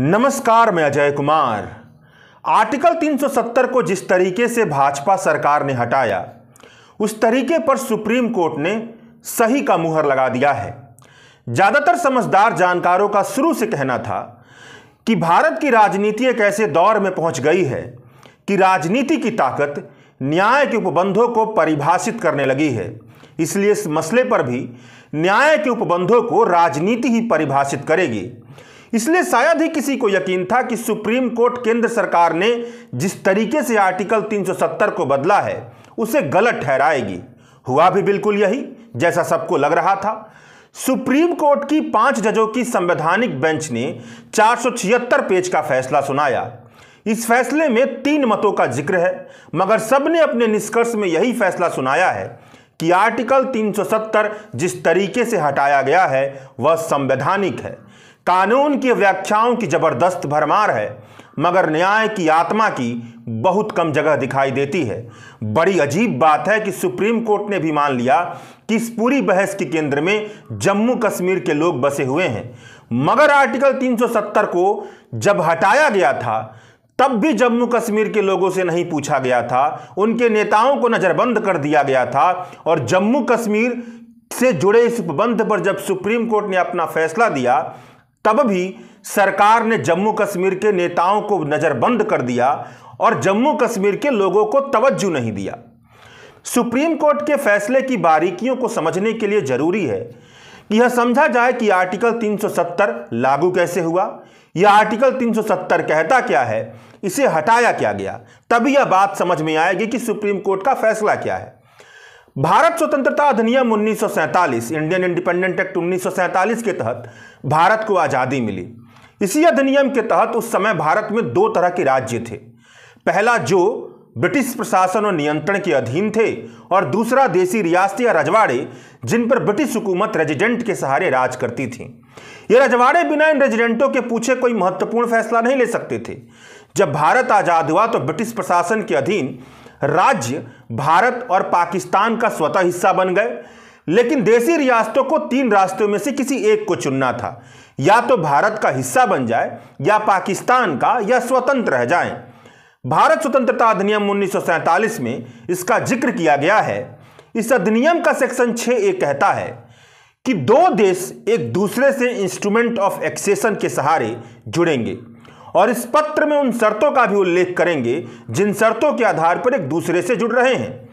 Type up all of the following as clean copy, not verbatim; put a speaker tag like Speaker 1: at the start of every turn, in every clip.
Speaker 1: नमस्कार, मैं अजय कुमार। आर्टिकल 370 को जिस तरीके से भाजपा सरकार ने हटाया, उस तरीके पर सुप्रीम कोर्ट ने सही का मुहर लगा दिया है। ज़्यादातर समझदार जानकारों का शुरू से कहना था कि भारत की राजनीति एक ऐसे दौर में पहुंच गई है कि राजनीति की ताकत न्याय के उपबंधों को परिभाषित करने लगी है। इसलिए इस मसले पर भी न्याय के उपबंधों को राजनीति ही परिभाषित करेगी। इसलिए शायद ही किसी को यकीन था कि सुप्रीम कोर्ट केंद्र सरकार ने जिस तरीके से आर्टिकल 370 को बदला है उसे गलत ठहराएगी। हुआ भी बिल्कुल यही जैसा सबको लग रहा था। सुप्रीम कोर्ट की 5 जजों की संवैधानिक बेंच ने 476 पेज का फैसला सुनाया। इस फैसले में 3 मतों का जिक्र है, मगर सबने अपने निष्कर्ष में यही फैसला सुनाया है कि आर्टिकल 370 जिस तरीके से हटाया गया है वह संवैधानिक है। कानून की व्याख्याओं की जबरदस्त भरमार है, मगर न्याय की आत्मा की बहुत कम जगह दिखाई देती है। बड़ी अजीब बात है कि सुप्रीम कोर्ट ने भी मान लिया कि इस पूरी बहस के केंद्र में जम्मू कश्मीर के लोग बसे हुए हैं, मगर आर्टिकल 370 को जब हटाया गया था तब भी जम्मू कश्मीर के लोगों से नहीं पूछा गया था, उनके नेताओं को नजरबंद कर दिया गया था। और जम्मू कश्मीर से जुड़े इस उपबंध पर जब सुप्रीम कोर्ट ने अपना फैसला दिया तब भी सरकार ने जम्मू कश्मीर के नेताओं को नजरबंद कर दिया और जम्मू कश्मीर के लोगों को तवज्जो नहीं दिया। सुप्रीम कोर्ट के फैसले की बारीकियों को समझने के लिए जरूरी है कि यह समझा जाए कि आर्टिकल 370 लागू कैसे हुआ, यह आर्टिकल 370 कहता क्या है, इसे हटाया क्या गया। तभी यह बात समझ में आएगी कि सुप्रीम कोर्ट का फैसला क्या है। भारत स्वतंत्रता अधिनियम 1947, इंडियन इंडिपेंडेंट एक्ट 1947 के तहत भारत को आज़ादी मिली। इसी अधिनियम के तहत उस समय भारत में 2 तरह के राज्य थे। पहला जो ब्रिटिश प्रशासन और नियंत्रण के अधीन थे, और दूसरा देसी रियासतें या रजवाड़े जिन पर ब्रिटिश हुकूमत रेजिडेंट के सहारे राज करती थी। ये रजवाड़े बिना इन रेजिडेंटों के पूछे कोई महत्वपूर्ण फैसला नहीं ले सकते थे। जब भारत आज़ाद हुआ तो ब्रिटिश प्रशासन के अधीन राज्य भारत और पाकिस्तान का स्वतः हिस्सा बन गए, लेकिन देसी रियासतों को 3 रास्तों में से किसी एक को चुनना था। या तो भारत का हिस्सा बन जाए, या पाकिस्तान का, या स्वतंत्र रह जाएं। भारत स्वतंत्रता अधिनियम 1947 में इसका जिक्र किया गया है। इस अधिनियम का सेक्शन 6A कहता है कि 2 देश एक दूसरे से इंस्ट्रूमेंट ऑफ एक्सेशन के सहारे जुड़ेंगे, और इस पत्र में उन शर्तों का भी उल्लेख करेंगे जिन शर्तों के आधार पर एक दूसरे से जुड़ रहे हैं।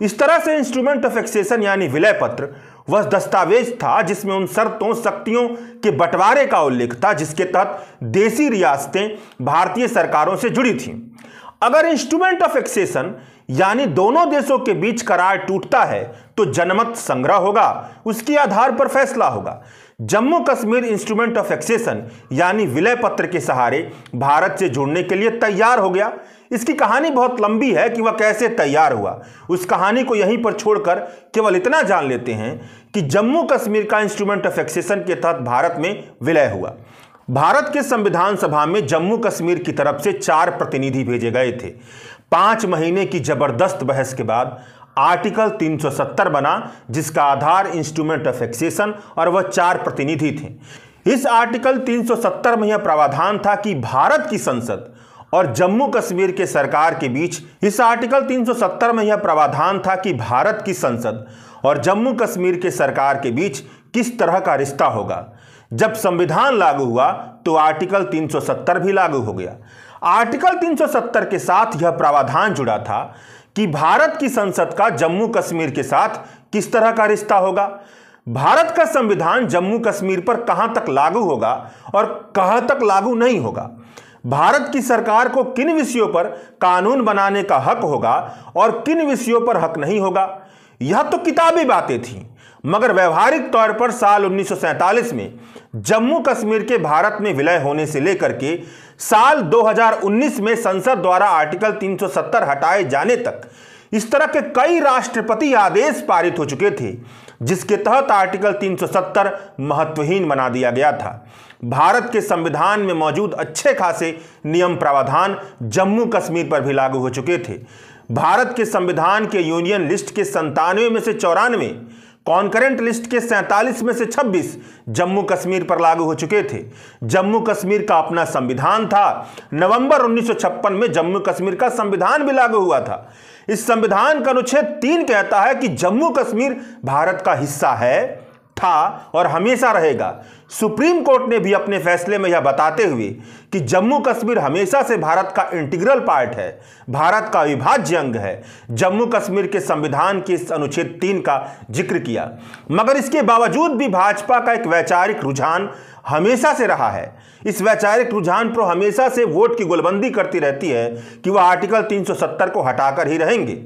Speaker 1: इस तरह से इंस्ट्रूमेंट ऑफ एक्सेशन यानी विलय पत्र वह दस्तावेज था जिसमें उन शर्तों शक्तियों के बंटवारे का उल्लेख था जिसके तहत देसी रियासतें भारतीय सरकारों से जुड़ी थीं। अगर इंस्ट्रूमेंट ऑफ एक्सेशन यानी दोनों देशों के बीच करार टूटता है तो जनमत संग्रह होगा, उसके आधार पर फैसला होगा। Jammu Kashmir instrument of accession यानी विलय पत्र के सहारे भारत से जुड़ने के लिए तैयार हो गया। इसकी कहानी बहुत लंबी है कि वह कैसे तैयार हुआ। उस कहानी को यहीं पर छोड़कर केवल इतना जान लेते हैं कि जम्मू कश्मीर का इंस्ट्रूमेंट ऑफ एक्सेशन के तहत भारत में विलय हुआ। भारत के संविधान सभा में जम्मू कश्मीर की तरफ से 4 प्रतिनिधि भेजे गए थे। 5 महीने की जबरदस्त बहस के बाद आर्टिकल 370 बना, जिसका आधार इंस्ट्रूमेंट ऑफ एक्सेशन और वह 4 प्रतिनिधि थे। इस आर्टिकल 370 में यह प्रावधान था कि भारत की संसद और जम्मू कश्मीर के सरकार के बीच इस आर्टिकल 370 में यह प्रावधान था कि भारत की संसद और जम्मू कश्मीर के सरकार के बीच किस तरह का रिश्ता होगा। जब संविधान लागू हुआ तो आर्टिकल 370 भी लागू हो गया। आर्टिकल 370 के साथ यह प्रावधान जुड़ा था कि भारत की संसद का जम्मू कश्मीर के साथ किस तरह का रिश्ता होगा। भारत का संविधान जम्मू कश्मीर पर कहां तक लागू होगा और कहां तक लागू नहीं होगा। भारत की सरकार को किन विषयों पर कानून बनाने का हक होगा और किन विषयों पर हक नहीं होगा। यह तो किताबी बातें थीं, मगर व्यवहारिक तौर पर साल 1947 में जम्मू कश्मीर के भारत में विलय होने से लेकर के साल 2019 में संसद द्वारा आर्टिकल 370 हटाए जाने तक इस तरह के कई राष्ट्रपति आदेश पारित हो चुके थे जिसके तहत आर्टिकल 370 महत्वहीन बना दिया गया था। भारत के संविधान में मौजूद अच्छे खासे नियम प्रावधान जम्मू कश्मीर पर भी लागू हो चुके थे। भारत के संविधान के यूनियन लिस्ट के 97 में से 94 कॉन्करेंट लिस्ट के 47 में से 26 जम्मू कश्मीर पर लागू हो चुके थे। जम्मू कश्मीर का अपना संविधान था। नवंबर 1956 में जम्मू कश्मीर का संविधान भी लागू हुआ था। इस संविधान का अनुच्छेद 3 कहता है कि जम्मू कश्मीर भारत का हिस्सा है, था और हमेशा रहेगा। सुप्रीम कोर्ट ने भी अपने फैसले में यह बताते हुए कि जम्मू कश्मीर हमेशा से भारत का इंटीग्रल पार्ट है, भारत का अविभाज्य अंग है, जम्मू कश्मीर के संविधान के इस अनुच्छेद 3 का जिक्र किया। मगर इसके बावजूद भी भाजपा का एक वैचारिक रुझान हमेशा से रहा है। इस वैचारिक रुझान पर हमेशा से वोट की गोलबंदी करती रहती है कि वह आर्टिकल 370 को हटाकर ही रहेंगे,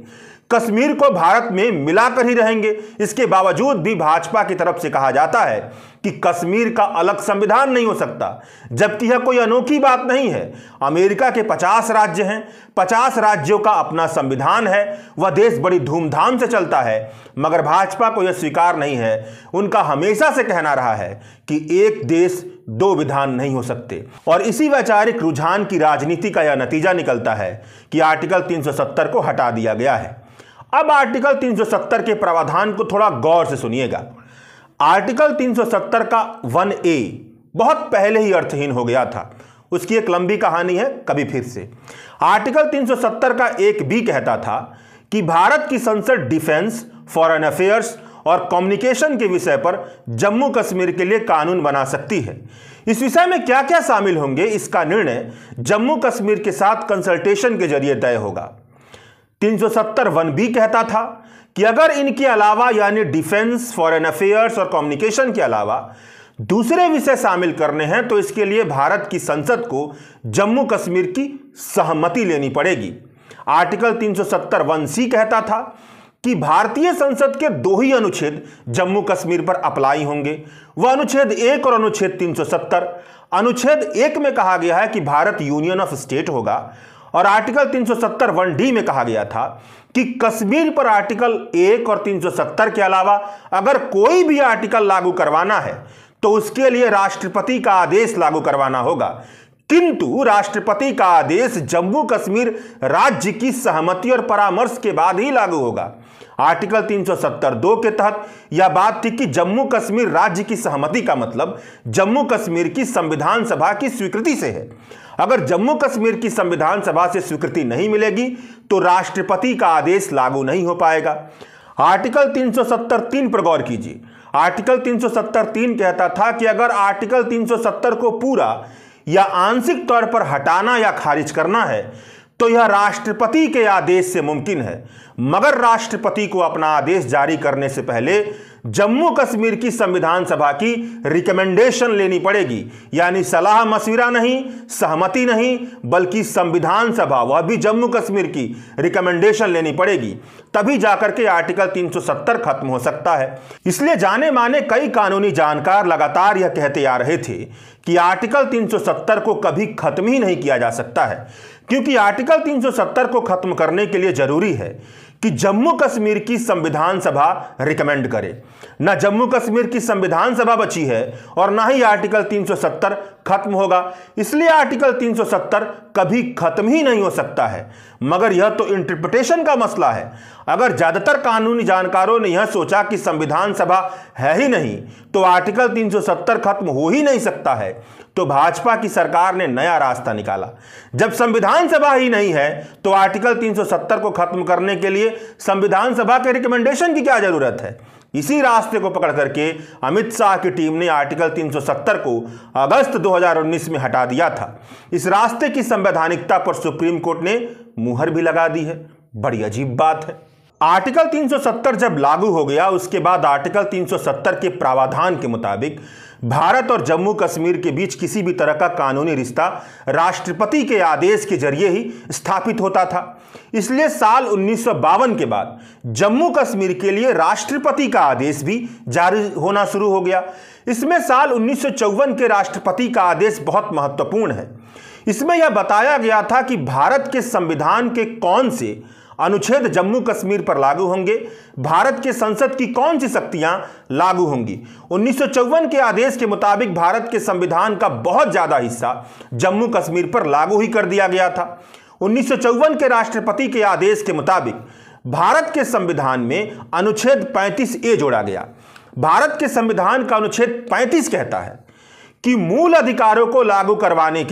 Speaker 1: कश्मीर को भारत में मिलाकर ही रहेंगे। इसके बावजूद भी भाजपा की तरफ से कहा जाता है कि कश्मीर का अलग संविधान नहीं हो सकता, जबकि यह कोई अनोखी बात नहीं है। अमेरिका के 50 राज्य हैं, 50 राज्यों का अपना संविधान है, वह देश बड़ी धूमधाम से चलता है, मगर भाजपा को यह स्वीकार नहीं है। उनका हमेशा से कहना रहा है कि एक देश दो विधान नहीं हो सकते। और इसी वैचारिक रुझान की राजनीति का यह नतीजा निकलता है कि आर्टिकल 370 को हटा दिया गया है। अब आर्टिकल 370 के प्रावधान को थोड़ा गौर से सुनिएगा। आर्टिकल 370 का 1A बहुत पहले ही अर्थहीन हो गया था। उसकी एक लंबी कहानी है, कभी फिर से। आर्टिकल 370 का 1B कहता था कि भारत की संसद डिफेंस, फॉरेन अफेयर्स और कम्युनिकेशन के विषय पर जम्मू कश्मीर के लिए कानून बना सकती है। इस विषय में क्या क्या शामिल होंगे, इसका निर्णय जम्मू कश्मीर के साथ कंसल्टेशन के जरिए तय होगा। 370 1B कहता था कि अगर इनके अलावा यानी डिफेंस, फॉरेन अफेयर्स और कम्युनिकेशन के अलावा दूसरे विषय शामिल करने हैं तो इसके लिए भारत की संसद को जम्मू कश्मीर की सहमति लेनी पड़ेगी। आर्टिकल 370 1C कहता था कि भारतीय संसद के 2 ही अनुच्छेद जम्मू कश्मीर पर अप्लाई होंगे, वह अनुच्छेद 1 और अनुच्छेद 370। अनुच्छेद 1 में कहा गया है कि भारत यूनियन ऑफ स्टेट होगा और आर्टिकल 370 1D में कहा गया था कि कश्मीर पर आर्टिकल 1 और 370 के अलावा अगर कोई भी आर्टिकल लागू करवाना है तो उसके लिए राष्ट्रपति का आदेश लागू करवाना होगा, किंतु राष्ट्रपति का आदेश जम्मू कश्मीर राज्य की सहमति और परामर्श के बाद ही लागू होगा। आर्टिकल 370 2 के तहत यह बात थी कि जम्मू कश्मीर राज्य की सहमति का मतलब जम्मू कश्मीर की संविधान सभा की स्वीकृति से है। अगर जम्मू कश्मीर की संविधान सभा से स्वीकृति नहीं मिलेगी तो राष्ट्रपति का आदेश लागू नहीं हो पाएगा। आर्टिकल 370 3 पर गौर कीजिए। आर्टिकल 370 3 कहता था कि अगर आर्टिकल 370 को पूरा या आंशिक तौर पर हटाना या खारिज करना है तो यह राष्ट्रपति के आदेश से मुमकिन है, मगर राष्ट्रपति को अपना आदेश जारी करने से पहले जम्मू कश्मीर की संविधान सभा की रिकमेंडेशन लेनी पड़ेगी, यानी सलाह मशविरा नहीं, सहमति नहीं, बल्कि संविधान सभा, वह भी जम्मू कश्मीर की रिकमेंडेशन लेनी पड़ेगी, तभी जाकर के आर्टिकल 370 खत्म हो सकता है। इसलिए जाने माने कई कानूनी जानकार लगातार यह कहते आ रहे थे कि आर्टिकल 370 को कभी खत्म ही नहीं किया जा सकता है, क्योंकि आर्टिकल 370 को खत्म करने के लिए जरूरी है कि जम्मू कश्मीर की संविधान सभा रिकमेंड करे। न जम्मू कश्मीर की संविधान सभा बची है और न ही आर्टिकल 370 खत्म होगा। इसलिए आर्टिकल 370 कभी खत्म ही नहीं हो सकता है, मगर यह तो इंटरप्रिटेशन का मसला है। अगर ज्यादातर कानूनी जानकारों ने यह सोचा कि संविधान सभा है ही नहीं तो आर्टिकल 370 खत्म हो ही नहीं सकता है, तो भाजपा की सरकार ने नया रास्ता निकाला। जब संविधान सभा ही नहीं है तो आर्टिकल 370 को खत्म करने के लिए संविधान सभा के रिकमेंडेशन की क्या जरूरत है। इसी रास्ते को पकड़ करके अमित शाह की टीम ने आर्टिकल 370 को अगस्त 2019 में हटा दिया था। इस रास्ते की संवैधानिकता पर सुप्रीम कोर्ट ने मुहर भी लगा दी है। बड़ी अजीब बात है। आर्टिकल 370 जब लागू हो गया उसके बाद आर्टिकल 370 के प्रावधान के मुताबिक भारत और जम्मू कश्मीर के बीच किसी भी तरह का कानूनी रिश्ता राष्ट्रपति के आदेश के जरिए ही स्थापित होता था। इसलिए साल 1952 के बाद जम्मू कश्मीर के लिए राष्ट्रपति का आदेश भी जारी होना शुरू हो गया। इसमें साल 1954 के राष्ट्रपति का आदेश बहुत महत्वपूर्ण है। इसमें यह बताया गया था कि भारत के संविधान के कौन से अनुच्छेद जम्मू कश्मीर पर लागू होंगे, भारत के संसद की कौन सी शक्तियां लागू होंगी। 1954 के आदेश के मुताबिक भारत के संविधान का बहुत ज्यादा हिस्सा जम्मू कश्मीर पर लागू ही कर दिया गया था। 1954 के राष्ट्रपति के आदेश के मुताबिक भारत के संविधान में अनुच्छेद 35A जोड़ा गया। भारत के संविधान का अनुच्छेद 35 कहता है कि मूल अधिकारों को लागू करवाने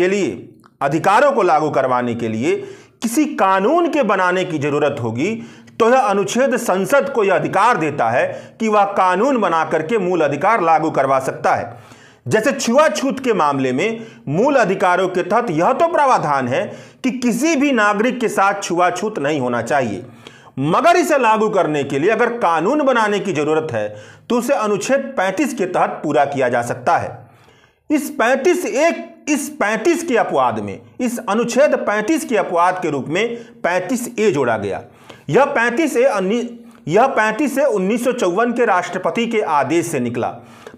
Speaker 1: के लिए किसी कानून के बनाने की जरूरत होगी तो यह अनुच्छेद संसद को यह अधिकार देता है कि वह कानून बना करके मूल अधिकार लागू करवा सकता है। जैसे छुआछूत के मामले में मूल अधिकारों के तहत यह तो प्रावधान है कि किसी भी नागरिक के साथ छुआछूत नहीं होना चाहिए, मगर इसे लागू करने के लिए अगर कानून बनाने की जरूरत है तो उसे अनुच्छेद 35 के तहत पूरा किया जा सकता है। इस अनुच्छेद 35 के अपवाद के रूप में 35A जोड़ा गया। यह 35A 1954 के राष्ट्रपति के आदेश से निकला।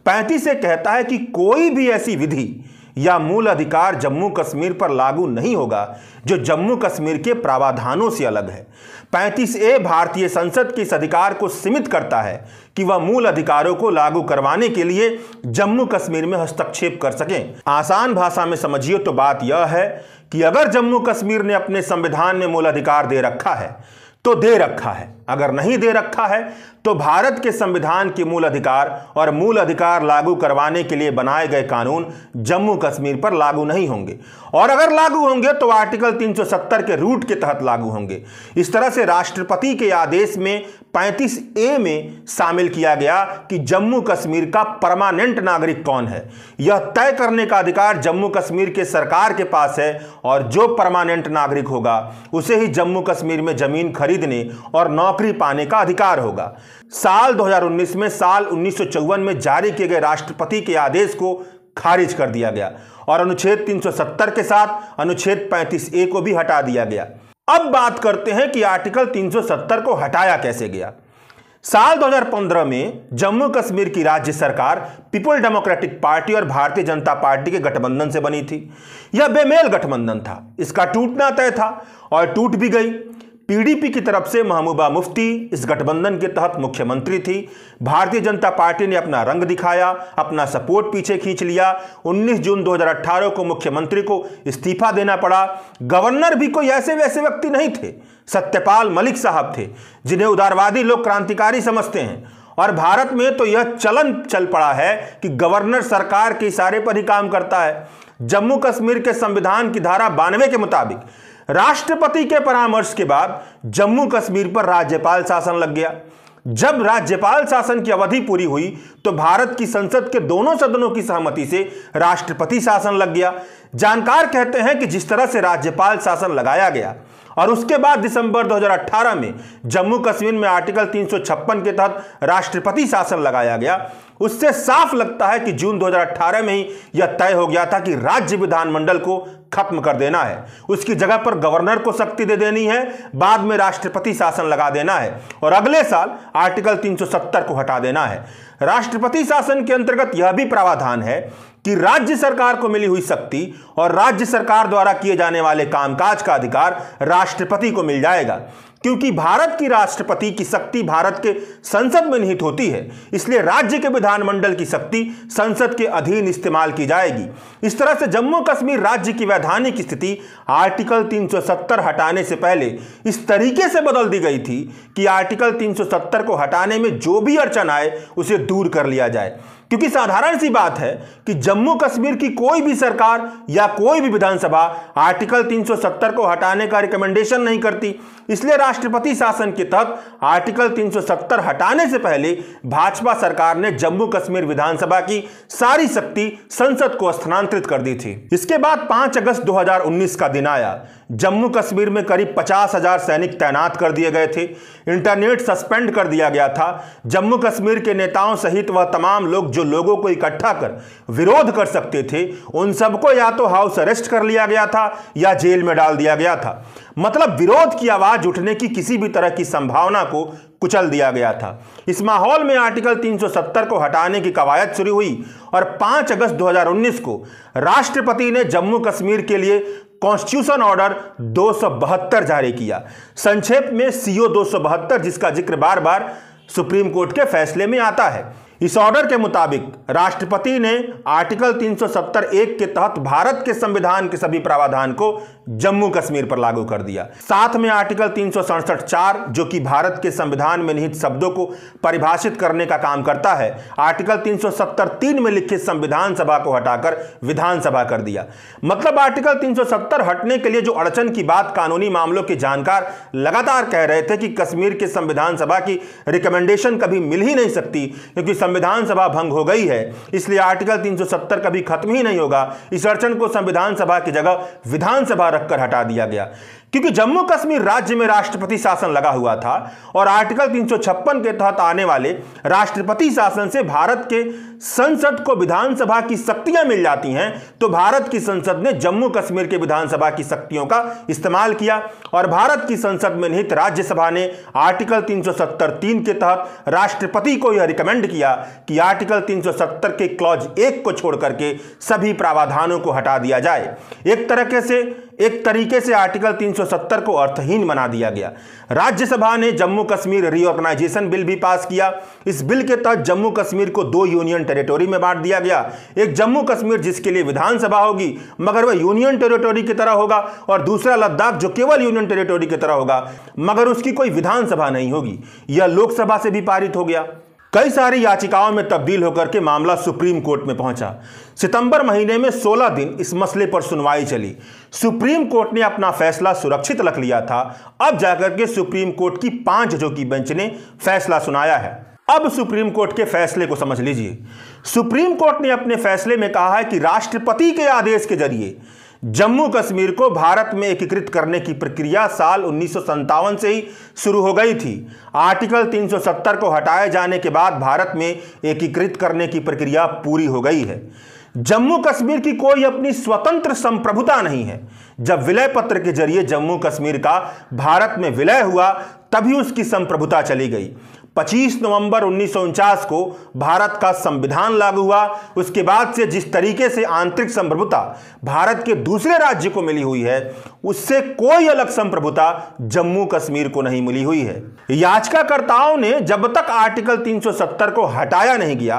Speaker 1: 35A कहता है कि कोई भी ऐसी विधि या मूल अधिकार जम्मू कश्मीर पर लागू नहीं होगा जो जम्मू कश्मीर के प्रावधानों से अलग है। 35A भारतीय संसद के इस अधिकार को सीमित करता है कि वह मूल अधिकारों को लागू करवाने के लिए जम्मू कश्मीर में हस्तक्षेप कर सकें। आसान भाषा में समझिए तो बात यह है कि अगर जम्मू कश्मीर ने अपने संविधान में मूल अधिकार दे रखा है तो दे रखा है, अगर नहीं दे रखा है तो भारत के संविधान के मूल अधिकार और मूल अधिकार लागू करवाने के लिए बनाए गए कानून जम्मू कश्मीर पर लागू नहीं होंगे, और अगर लागू होंगे तो आर्टिकल 370 के रूट के तहत लागू होंगे। इस तरह से राष्ट्रपति के आदेश में 35A में शामिल किया गया कि जम्मू कश्मीर का परमानेंट नागरिक कौन है, यह तय करने का अधिकार जम्मू कश्मीर के सरकार के पास है, और जो परमानेंट नागरिक होगा उसे ही जम्मू कश्मीर में जमीन खरीदने और नौकरी पाने का अधिकार होगा। साल 2019 में साल 1954 में जारी किए गए राष्ट्रपति के आदेश को खारिज कर दिया गया और अनुच्छेद 370 के साथ अनुच्छेद 35A को भी हटा दिया गया। अब बात करते हैं कि आर्टिकल 370 को हटाया कैसे गया। साल 2015 में जम्मू कश्मीर की राज्य सरकार पीपल डेमोक्रेटिक पार्टी और भारतीय जनता पार्टी के गठबंधन से बनी थी। यह बेमेल गठबंधन था, इसका टूटना तय था और टूट भी गई। पीडीपी की तरफ से महबूबा मुफ्ती इस गठबंधन के तहत मुख्यमंत्री थी। भारतीय जनता पार्टी ने अपना रंग दिखाया, अपना सपोर्ट पीछे खींच लिया। 19 जून 2018 को मुख्यमंत्री को इस्तीफा देना पड़ा। गवर्नर भी कोई ऐसे वैसे व्यक्ति नहीं थे, सत्यपाल मलिक साहब थे, जिन्हें उदारवादी लोग क्रांतिकारी समझते हैं। और भारत में तो यह चलन चल पड़ा है कि गवर्नर सरकार के इशारे पर ही काम करता है। जम्मू कश्मीर के संविधान की धारा 92 के मुताबिक राष्ट्रपति के परामर्श के बाद जम्मू कश्मीर पर राज्यपाल शासन लग गया। जब राज्यपाल शासन की अवधि पूरी हुई तो भारत की संसद के दोनों सदनों की सहमति से राष्ट्रपति शासन लग गया। जानकार कहते हैं कि जिस तरह से राज्यपाल शासन लगाया गया और उसके बाद दिसंबर 2018 में जम्मू कश्मीर में आर्टिकल 356 के तहत राष्ट्रपति शासन लगाया गया, उससे साफ लगता है कि जून 2018 में ही यह तय हो गया था कि राज्य विधानमंडल को खत्म कर देना है, उसकी जगह पर गवर्नर को शक्ति दे देनी है, बाद में राष्ट्रपति शासन लगा देना है और अगले साल आर्टिकल 370 को हटा देना है। राष्ट्रपति शासन के अंतर्गत यह भी प्रावधान है कि राज्य सरकार को मिली हुई शक्ति और राज्य सरकार द्वारा किए जाने वाले कामकाज का अधिकार राष्ट्रपति को मिल जाएगा। क्योंकि भारत की राष्ट्रपति की शक्ति भारत के संसद में निहित होती है, इसलिए राज्य के विधानमंडल की शक्ति संसद के अधीन इस्तेमाल की जाएगी। इस तरह से जम्मू कश्मीर राज्य की वैधानिक स्थिति आर्टिकल 370 हटाने से पहले इस तरीके से बदल दी गई थी कि आर्टिकल 370 को हटाने में जो भी अड़चन आए उसे दूर कर लिया जाए। क्योंकि साधारण सी बात है कि जम्मू कश्मीर की कोई भी सरकार या कोई भी विधानसभा आर्टिकल 370 को हटाने का रिकमेंडेशन नहीं करती, इसलिए राष्ट्रपति शासन के तहत आर्टिकल 370 हटाने से पहले भाजपा सरकार ने जम्मू कश्मीर विधानसभा की सारी शक्ति संसद को स्थानांतरित कर दी थी। इसके बाद 5 अगस्त 2019 का दिन आया। जम्मू कश्मीर में करीब 50,000 सैनिक तैनात कर दिए गए थे। इंटरनेट सस्पेंड कर दिया गया था। जम्मू कश्मीर के नेताओं सहित वह तमाम लोग जो लोगों को इकट्ठा कर विरोध कर सकते थे, उन सबको या तो हाउस अरेस्ट कर लिया गया था या जेल में डाल दिया गया था। मतलब विरोध की आवाज उठने की किसी भी तरह की संभावना को कुचल दिया गया था। इस माहौल में आर्टिकल 370 को हटाने की कवायद शुरू हुई और 5 अगस्त 2019 को राष्ट्रपति ने जम्मू कश्मीर के लिए कॉन्स्टिट्यूशन ऑर्डर 272 जारी किया, संक्षेप में CO 272, जिसका जिक्र बार बार सुप्रीम कोर्ट के फैसले में आता है। इस ऑर्डर के मुताबिक राष्ट्रपति ने आर्टिकल 370(1) के तहत भारत के संविधान के सभी प्रावधान को जम्मू कश्मीर पर लागू कर दिया। साथ में आर्टिकल 367(4) जो कि भारत के संविधान में निहित शब्दों को परिभाषित करने का काम करता है, आर्टिकल 370(3) में लिखित संविधान सभा को हटाकर विधानसभा कर दिया। मतलब आर्टिकल 370 हटने के लिए जो अड़चन की बात कानूनी मामलों के जानकार लगातार कह रहे थे कि कश्मीर के संविधान सभा की रिकमेंडेशन कभी मिल ही नहीं सकती क्योंकि संविधान सभा भंग हो गई है, इसलिए आर्टिकल 370 कभी खत्म ही नहीं होगा। इस अड़चन को संविधान सभा की जगह विधानसभा रखकर हटा दिया गया। क्योंकि जम्मू कश्मीर राज्य में राष्ट्रपति शासन लगा हुआ था और आर्टिकल 356 के तहत आने वाले राष्ट्रपति शासन से भारत के संसद को विधानसभा की शक्तियां मिल जाती हैं, तो भारत की संसद ने जम्मू कश्मीर के विधानसभा की शक्तियों का इस्तेमाल किया और भारत की संसद में निहित राज्यसभा ने आर्टिकल 370(3) के तहत राष्ट्रपति को यह रिकमेंड किया कि आर्टिकल 370 के क्लॉज 1 को छोड़ करके सभी प्रावधानों को हटा दिया जाए। एक तरीके से आर्टिकल 370 को अर्थहीन बना दिया गया। राज्यसभा ने जम्मू कश्मीर रीऑर्गेनाइजेशन बिल भी पास किया। इस बिल के तहत जम्मू कश्मीर को 2 यूनियन टेरिटोरी में बांट दिया गया। एक जम्मू कश्मीर जिसके लिए विधानसभा होगी मगर वह यूनियन टेरिटोरी की तरह होगा, और दूसरा लद्दाख जो केवल यूनियन टेरिटोरी की तरह होगा मगर उसकी कोई विधानसभा नहीं होगी। यह लोकसभा से भी पारित हो गया। कई सारी याचिकाओं में तब्दील होकर के मामला सुप्रीम कोर्ट में पहुंचा। सितंबर महीने में 16 दिन इस मसले पर सुनवाई चली। सुप्रीम कोर्ट ने अपना फैसला सुरक्षित रख लिया था। अब जाकर के सुप्रीम कोर्ट की 5 जजों की बेंच ने फैसला सुनाया है। अब सुप्रीम कोर्ट के फैसले को समझ लीजिए। सुप्रीम कोर्ट ने अपने फैसले में कहा है कि राष्ट्रपति के आदेश के जरिए जम्मू कश्मीर को भारत में एकीकृत करने की प्रक्रिया साल 1957 से ही शुरू हो गई थी। आर्टिकल 370 को हटाए जाने के बाद भारत में एकीकृत करने की प्रक्रिया पूरी हो गई है। जम्मू कश्मीर की कोई अपनी स्वतंत्र संप्रभुता नहीं है। जब विलय पत्र के जरिए जम्मू कश्मीर का भारत में विलय हुआ तभी उसकी संप्रभुता चली गई। 25 नवंबर 1949 को भारत का संविधान लागू हुआ। उसके बाद से जिस तरीके से आंतरिक संप्रभुता भारत के दूसरे राज्य को मिली हुई है उससे कोई अलग संप्रभुता जम्मू कश्मीर को नहीं मिली हुई है। याचिकाकर्ताओं ने जब तक आर्टिकल 370 को हटाया नहीं गया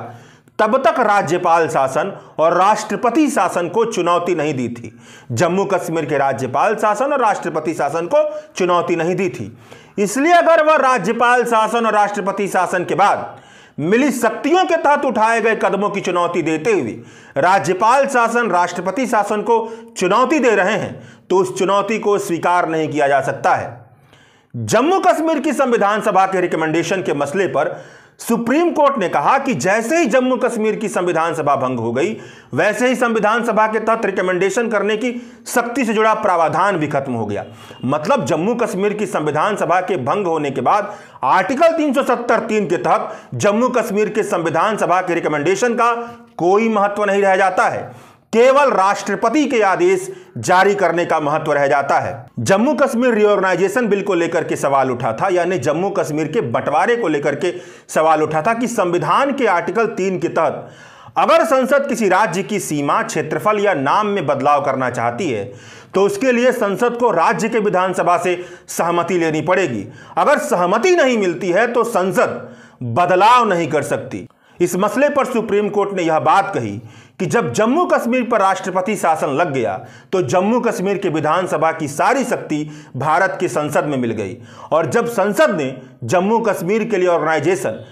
Speaker 1: तब तक राज्यपाल शासन और राष्ट्रपति शासन को चुनौती नहीं दी थी। जम्मू कश्मीर के राज्यपाल शासन और राष्ट्रपति शासन को चुनौती नहीं दी थी। इसलिए अगर वह राज्यपाल शासन और राष्ट्रपति शासन के बाद मिली शक्तियों के तहत उठाए गए कदमों की चुनौती देते हुए राज्यपाल शासन राष्ट्रपति शासन को चुनौती दे रहे हैं तो उस चुनौती को स्वीकार नहीं किया जा सकता है। जम्मू कश्मीर की संविधान सभा के रिकमेंडेशन के मसले पर सुप्रीम कोर्ट ने कहा कि जैसे ही जम्मू कश्मीर की संविधान सभा भंग हो गई वैसे ही संविधान सभा के तहत रिकमेंडेशन करने की शक्ति से जुड़ा प्रावधान भी खत्म हो गया। मतलब जम्मू कश्मीर की संविधान सभा के भंग होने के बाद आर्टिकल 370(3) के तहत जम्मू कश्मीर के संविधान सभा के रिकमेंडेशन का कोई महत्व नहीं रह जाता है, केवल राष्ट्रपति के आदेश जारी करने का महत्व रह जाता है। जम्मू कश्मीर रीऑर्गेनाइजेशन बिल को लेकर के सवाल उठा था, यानी जम्मू कश्मीर के बंटवारे को लेकर के सवाल उठा था कि संविधान के आर्टिकल 3 के तहत अगर संसद किसी राज्य की सीमा, क्षेत्रफल या नाम में बदलाव करना चाहती है तो उसके लिए संसद को राज्य के विधानसभा से सहमति लेनी पड़ेगी। अगर सहमति नहीं मिलती है तो संसद बदलाव नहीं कर सकती। इस मसले पर सुप्रीम कोर्ट ने यह बात कही कि जब जम्मू कश्मीर पर राष्ट्रपति शासन लग गया तो जम्मू कश्मीर के विधानसभा की सारी शक्ति भारत की संसद में मिल गई, और जब संसद ने जम्मू कश्मीर के लिए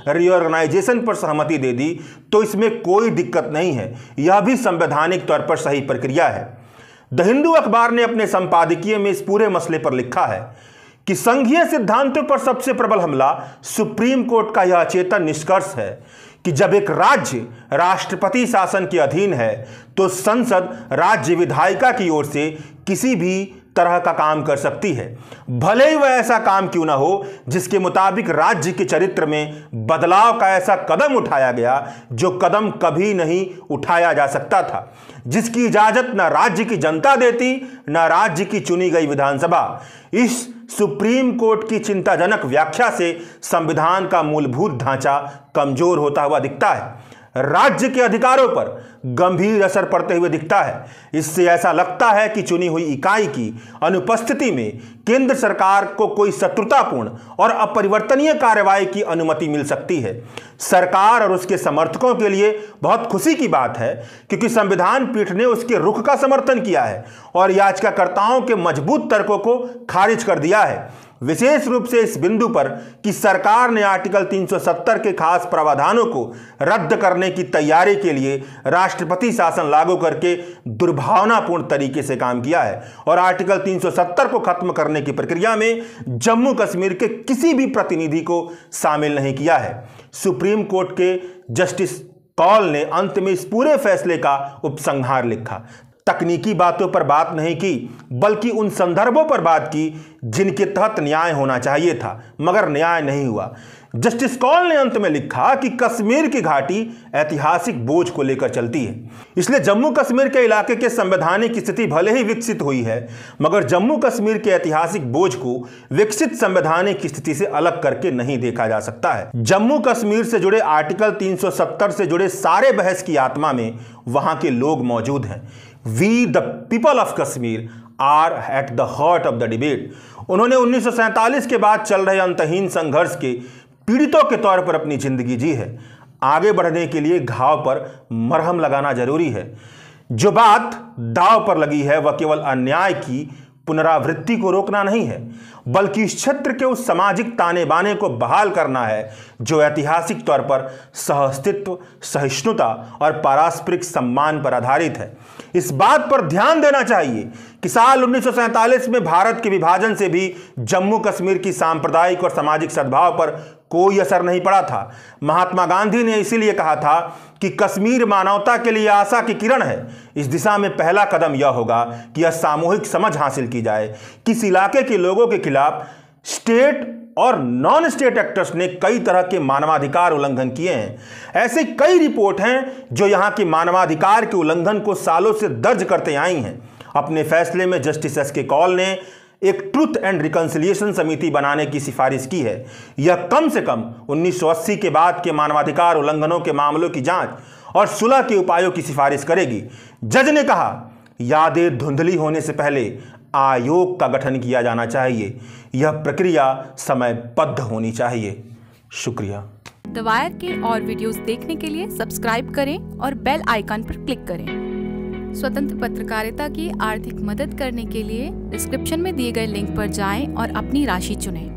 Speaker 1: रीऑर्गेनाइजेशन पर सहमति दे दी तो इसमें कोई दिक्कत नहीं है। यह भी संवैधानिक तौर पर सही प्रक्रिया है। द हिंदू अखबार ने अपने संपादकीय में इस पूरे मसले पर लिखा है कि संघीय सिद्धांतों पर सबसे प्रबल हमला सुप्रीम कोर्ट का यह अचेतन निष्कर्ष है कि जब एक राज्य राष्ट्रपति शासन के अधीन है तो संसद राज्य विधायिका की ओर से किसी भी तरह का काम कर सकती है, भले ही वह ऐसा काम क्यों ना हो जिसके मुताबिक राज्य के चरित्र में बदलाव का ऐसा कदम उठाया गया जो कदम कभी नहीं उठाया जा सकता था, जिसकी इजाजत न राज्य की जनता देती न राज्य की चुनी गई विधानसभा। इस सुप्रीम कोर्ट की चिंताजनक व्याख्या से संविधान का मूलभूत ढांचा कमजोर होता हुआ दिखता है। राज्य के अधिकारों पर गंभीर असर पड़ते हुए दिखता है। इससे ऐसा लगता है कि चुनी हुई इकाई की अनुपस्थिति में केंद्र सरकार को कोई शत्रुतापूर्ण और अपरिवर्तनीय कार्रवाई की अनुमति मिल सकती है। सरकार और उसके समर्थकों के लिए बहुत खुशी की बात है, क्योंकि संविधान पीठ ने उसके रुख का समर्थन किया है और याचिकाकर्ताओं के मजबूत तर्कों को खारिज कर दिया है, विशेष रूप से इस बिंदु पर कि सरकार ने आर्टिकल 370 के खास प्रावधानों को रद्द करने की तैयारी के लिए राष्ट्रपति शासन लागू करके दुर्भावनापूर्ण तरीके से काम किया है और आर्टिकल 370 को खत्म करने की प्रक्रिया में जम्मू कश्मीर के किसी भी प्रतिनिधि को शामिल नहीं किया है। सुप्रीम कोर्ट के जस्टिस कौल ने अंत में इस पूरे फैसले का उपसंहार लिखा। तकनीकी बातों पर बात नहीं की, बल्कि उन संदर्भों पर बात की जिनके तहत न्याय होना चाहिए था, मगर न्याय नहीं हुआ। जस्टिस कौल ने अंत में लिखा कि कश्मीर की घाटी ऐतिहासिक बोझ को लेकर चलती है, इसलिए जम्मू कश्मीर के इलाके के संवैधानिक स्थिति भले ही विकसित हुई है, मगर जम्मू कश्मीर के ऐतिहासिक बोझ को विकसित संवैधानिक स्थिति से अलग करके नहीं देखा जा सकता है। जम्मू कश्मीर से जुड़े आर्टिकल 370 से जुड़े सारे बहस की आत्मा में वहां के लोग मौजूद हैं। We the people of Kashmir are at the heart of the debate. उन्होंने 1947 के बाद चल रहे अंतहीन संघर्ष के पीड़ितों के तौर पर अपनी जिंदगी जी है। आगे बढ़ने के लिए घाव पर मरहम लगाना जरूरी है। जो बात दांव पर लगी है वह केवल अन्याय की पुनरावृत्ति को रोकना नहीं है, बल्कि इस क्षेत्र के उस सामाजिक ताने बाने को बहाल करना है जो ऐतिहासिक तौर पर सहअस्तित्व, सहिष्णुता और पारस्परिक सम्मान पर आधारित है। इस बात पर ध्यान देना चाहिए कि साल 1947 में भारत के विभाजन से भी जम्मू कश्मीर की सांप्रदायिक और सामाजिक सद्भाव पर कोई असर नहीं पड़ा था। महात्मा गांधी ने इसीलिए कहा था कि कश्मीर मानवता के लिए आशा की किरण है। इस दिशा में पहला कदम यह होगा कि यह सामूहिक समझ हासिल की जाए कि इस इलाके के लोगों के खिलाफ स्टेट और नॉन स्टेट एक्टर्स ने कई तरह के मानवाधिकार उल्लंघन किए हैं। ऐसे कई रिपोर्ट हैं जो यहां के मानवाधिकार के उल्लंघन को सालों से दर्ज करते आई हैं। अपने फैसले में जस्टिस एस.के. कौल ने एक ट्रुथ एंड रिकंसिलिएशन समिति बनाने की सिफारिश की है। यह कम से कम 1980 के बाद के मानवाधिकार उल्लंघनों के मामलों की जांच और सुलह के उपायों की सिफारिश करेगी। जज ने कहा, यादें धुंधली होने से पहले आयोग का गठन किया जाना चाहिए। यह प्रक्रिया समयबद्ध होनी चाहिए। शुक्रिया।
Speaker 2: द वायर के और वीडियोस देखने के लिए सब्सक्राइब करें और बेल आइकन पर क्लिक करें। स्वतंत्र पत्रकारिता की आर्थिक मदद करने के लिए डिस्क्रिप्शन में दिए गए लिंक पर जाएं और अपनी राशि चुनें।